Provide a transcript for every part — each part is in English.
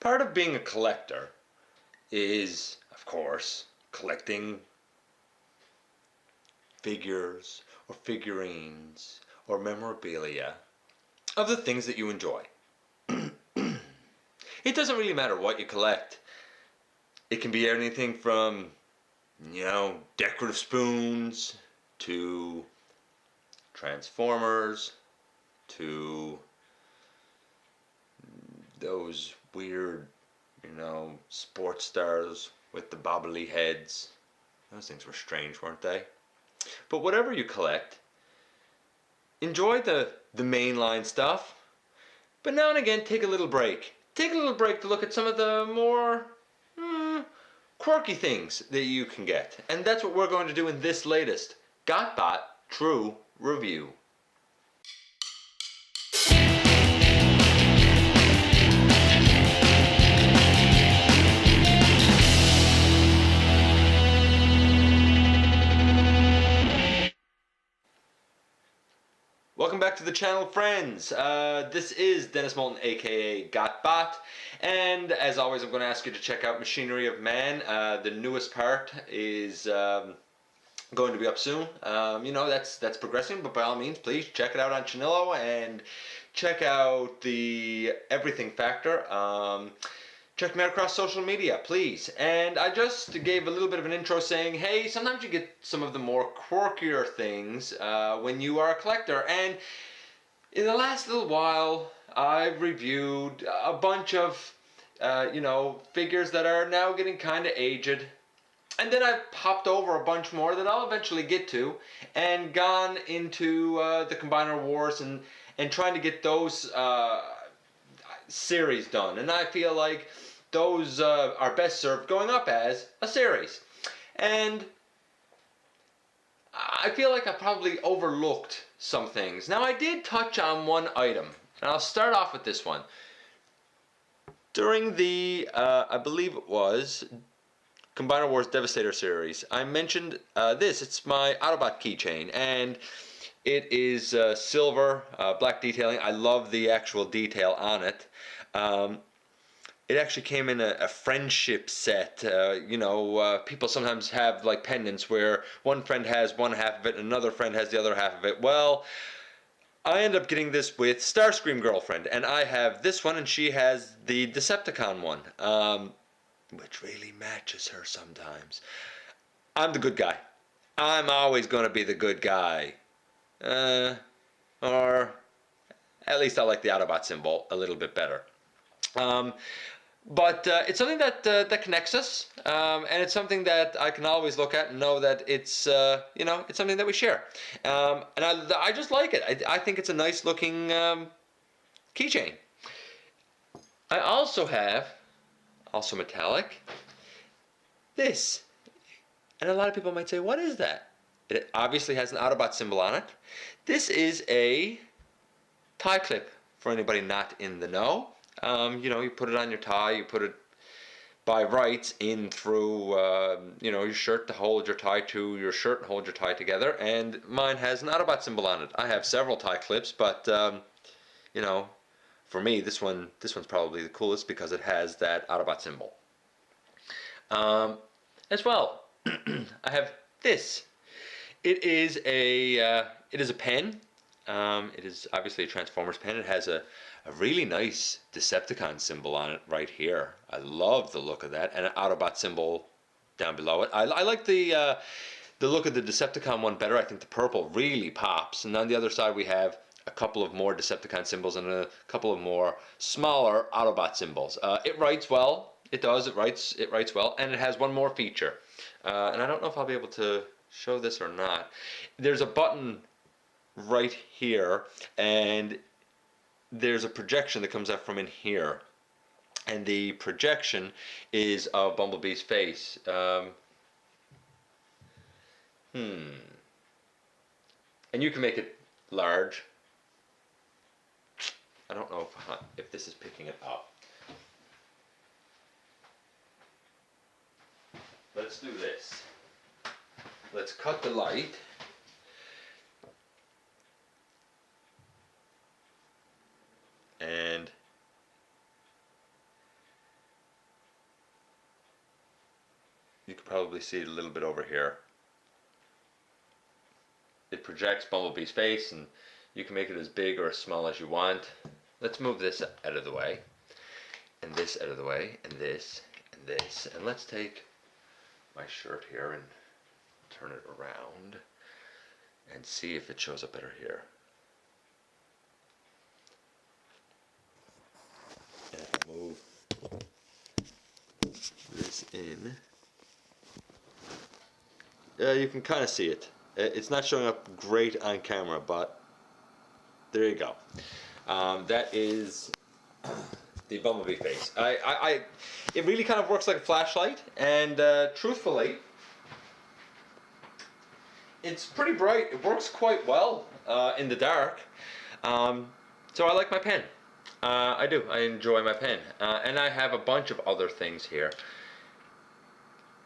Part of being a collector is, of course, collecting figures or figurines or memorabilia of the things that you enjoy. It doesn't really matter what you collect. It can be anything from, decorative spoons to Transformers to those weird, sports stars with the bobbly heads. Those things were strange, weren't they? But whatever you collect, enjoy the mainline stuff, but now and again take a little break. Take a little break to look at some of the more quirky things that you can get. And that's what we're going to do in this latest GotBot True Review. Welcome back to the channel, friends. This is Dennis Moulton, aka GotBot, and as always I'm going to ask you to check out Machinery of Man. The newest part is going to be up soon. That's progressing, but by all means please check it out on Chanillo and check out the Everything Factor. Check me out across social media, please. And I just gave a little bit of an intro saying, hey, sometimes you get some of the more quirkier things when you are a collector. And in the last little while, I've reviewed a bunch of, figures that are now getting kind of aged. And then I've popped over a bunch more that I'll eventually get to and gone into the Combiner Wars and trying to get those series done. And I feel like those are best served going up as a series. And I feel like I probably overlooked some things. Now I did touch on one item, and I'll start off with this one. During the, I believe it was, Combiner Wars Devastator series, I mentioned this. It's my Autobot keychain, and it is silver, black detailing. I love the actual detail on it. It actually came in a friendship set. People sometimes have like pendants where one friend has one half of it and another friend has the other half of it. Well, I end up getting this with Starscream Girlfriend, and I have this one and she has the Decepticon one, which really matches her sometimes. I'm the good guy. I'm always going to be the good guy. Or at least I like the Autobot symbol a little bit better. But it's something that connects us, and it's something that I can always look at and know that it's it's something that we share. And I just like it. I think it's a nice looking keychain. I also have, also metallic, this. And a lot of people might say, what is that? It obviously has an Autobot symbol on it. This is a tie clip for anybody not in the know. You put it on your tie, you put it by rights in through, your shirt to hold your tie to your shirt and hold your tie together, and mine has an Autobot symbol on it. I have several tie clips, but, for me, this one's probably the coolest because it has that Autobot symbol. As well, I have this. It is a pen. It is obviously a Transformers pen. It has a really nice Decepticon symbol on it right here. I love the look of that, and an Autobot symbol down below it. I like the look of the Decepticon one better. I think the purple really pops. And on the other side we have a couple of more Decepticon symbols and a couple of more smaller Autobot symbols. It writes well. It does. It writes well, and it has one more feature. And I don't know if I'll be able to show this or not. There's a button right here, and there's a projection that comes up from in here, and the projection is of Bumblebee's face. And you can make it large. I don't know if this is picking it up. Let's do this. Let's cut the light. And you could probably see it a little bit over here. It projects Bumblebee's face, and you can make it as big or as small as you want. Let's move this out of the way, and this out of the way, and this, and this. And let's take my shirt here and turn it around and see if it shows up better here. And move this in. You can kind of see it. It's not showing up great on camera, but there you go. That is the Bumblebee face. It really kind of works like a flashlight, and truthfully, it's pretty bright. It works quite well in the dark. So I like my pen. I do. I enjoy my pen. And I have a bunch of other things here.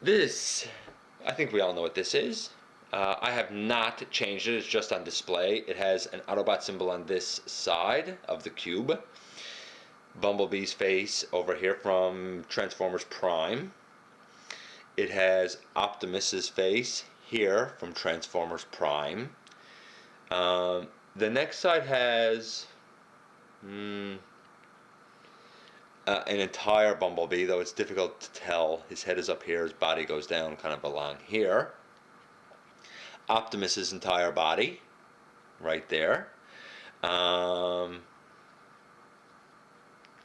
This, I think we all know what this is. I have not changed it. It's just on display. It has an Autobot symbol on this side of the cube. Bumblebee's face over here from Transformers Prime. It has Optimus's face here from Transformers Prime. The next side has an entire Bumblebee, though it's difficult to tell. His head is up here, his body goes down kind of along here. Optimus's entire body, right there.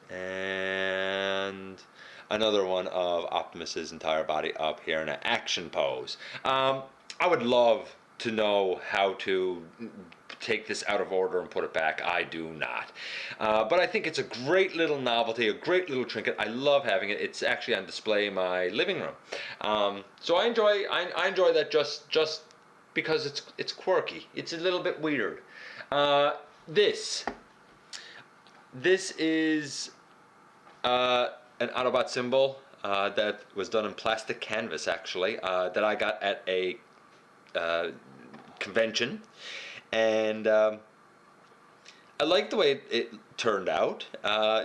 And another one of Optimus's entire body up here in an action pose. I would love to know how to take this out of order and put it back. I do not. But I think it's a great little novelty, a great little trinket. I love having it. It's actually on display in my living room. So I enjoy that just because it's quirky. It's a little bit weird. This is an Autobot symbol that was done in plastic canvas, actually, that I got at a convention, and I like the way it turned out,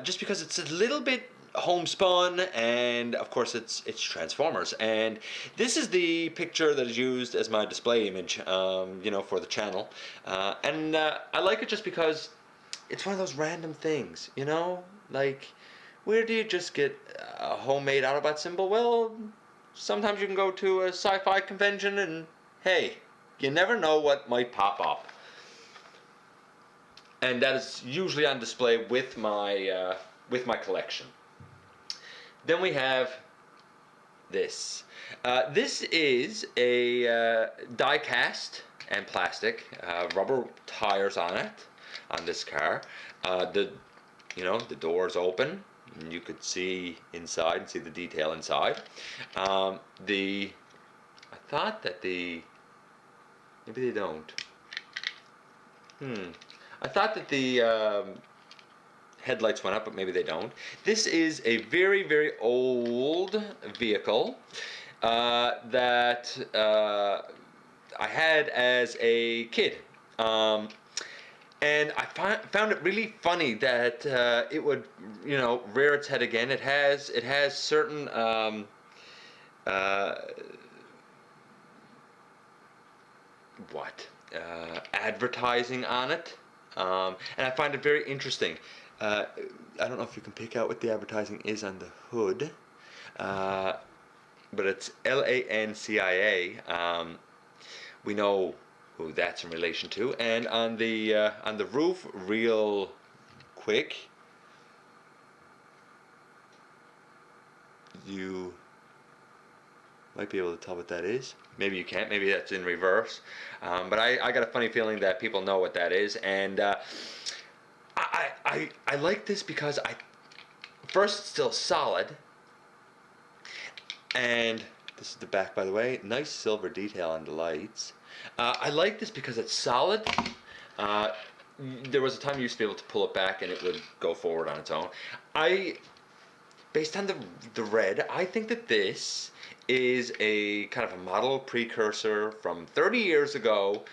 just because it's a little bit homespun, and of course it's Transformers. And this is the picture that is used as my display image, for the channel, and I like it just because it's one of those random things, like, where do you just get a homemade Autobot symbol? Well, sometimes you can go to a sci-fi convention, and hey, you never know what might pop up. And that is usually on display with my collection. Then we have this. This is a die-cast and plastic, rubber tires on it, on this car. The doors open, and you could see inside and see the detail inside. I thought that maybe they don't. I thought that the headlights went up, but maybe they don't. This is a very, very old vehicle that I had as a kid. And I found it really funny that it would, rear its head again. It has certain advertising on it, and I find it very interesting. I don't know if you can pick out what the advertising is on the hood, but it's LANCIA. We know who that's in relation to. And on the roof, real quick, you might be able to tell what that is. Maybe you can't. Maybe that's in reverse. But I got a funny feeling that people know what that is. And I like this because first it's still solid. And this is the back, by the way. Nice silver detail on the lights. I like this because it's solid. There was a time you used to be able to pull it back and it would go forward on its own. Based on the red, I think that this is a kind of a model precursor from 30 years ago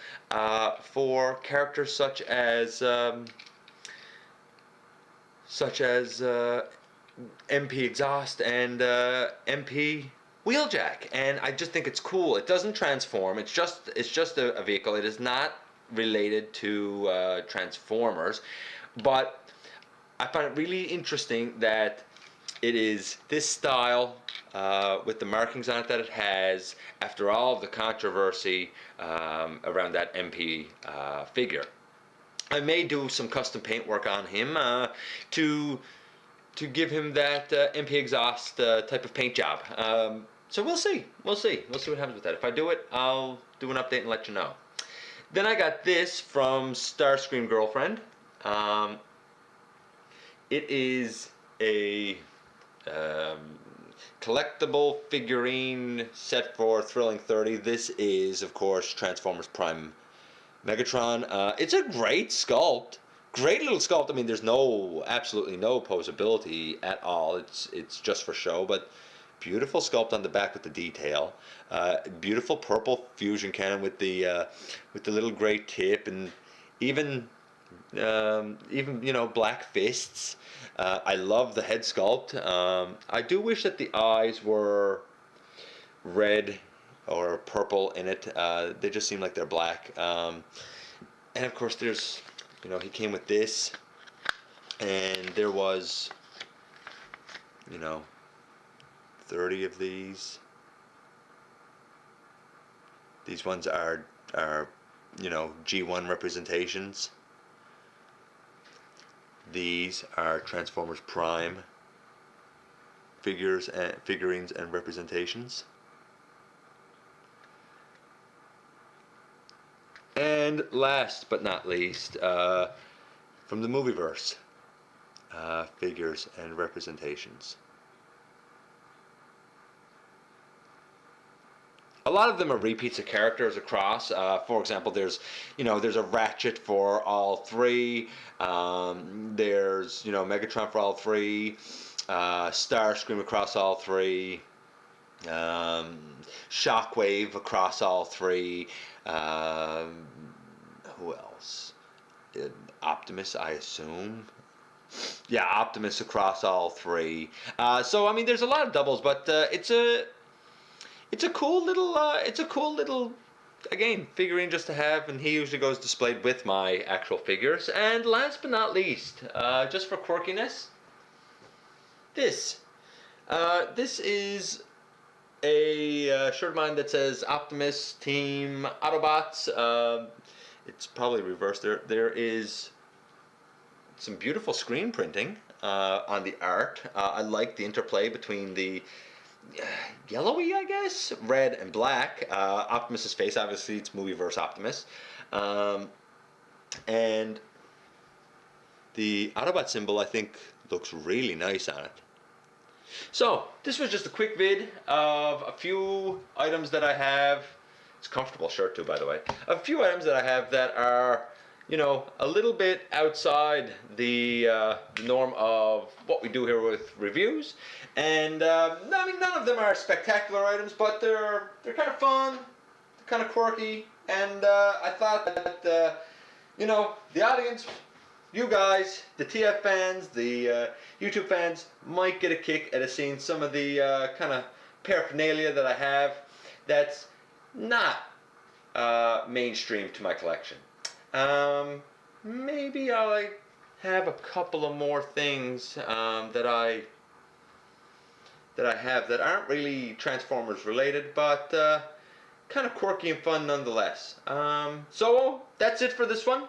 for characters such as MP Exhaust and MP wheeljack, and I just think it's cool. It doesn't transform. It's just a vehicle. It is not related to Transformers, but I find it really interesting that it is this style with the markings on it that it has after all of the controversy around that MP figure. I may do some custom paint work on him to give him that MP exhaust type of paint job. So we'll see what happens with that. If I do it, I'll do an update and let you know. Then I got this from Starscream Girlfriend. It is a collectible figurine set for Thrilling 30. This is, of course, Transformers Prime Megatron. It's a great sculpt. Great little sculpt. I mean, there's absolutely no posability at all. It's just for show, but beautiful sculpt on the back with the detail. Beautiful purple fusion cannon with the little gray tip, and even black fists. I love the head sculpt. I do wish that the eyes were red or purple in it. They just seem like they're black. And of course, there's, he came with this, and there was, 30 of these. These ones are G1 representations. These are Transformers Prime figurines and representations. And last but not least, from the Movieverse, figures and representations. A lot of them are repeats of characters across. For example, there's a Ratchet for all three. There's Megatron for all three. Starscream across all three. Shockwave across all three. Who else? Optimus, I assume. Yeah, Optimus across all three. So I mean, there's a lot of doubles, but it's a cool little again figurine just to have, and he usually goes displayed with my actual figures. And last but not least, just for quirkiness, this is a shirt of mine that says Optimus Team Autobots. It's probably reversed. There is some beautiful screen printing on the art. I like the interplay between the yellowy, I guess, red and black. Optimus's face, obviously, it's Movieverse Optimus. And the Autobot symbol, I think, looks really nice on it. So, this was just a quick vid of a few items that I have. It's a comfortable shirt too, by the way. A few items that I have that are, a little bit outside the norm of what we do here with reviews. And I mean, none of them are spectacular items, but they're kind of fun, they're kind of quirky, and I thought that the audience, you guys, the TF fans, the YouTube fans, might get a kick at seeing some of the kind of paraphernalia that I have that's not mainstream to my collection. Maybe I'll have a couple of more things that I have that aren't really Transformers related, but kind of quirky and fun nonetheless. So that's it for this one.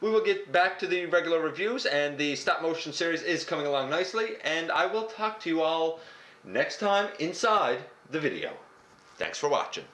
We will get back to the regular reviews, and the stop motion series is coming along nicely, and I will talk to you all next time inside the video. Thanks for watching.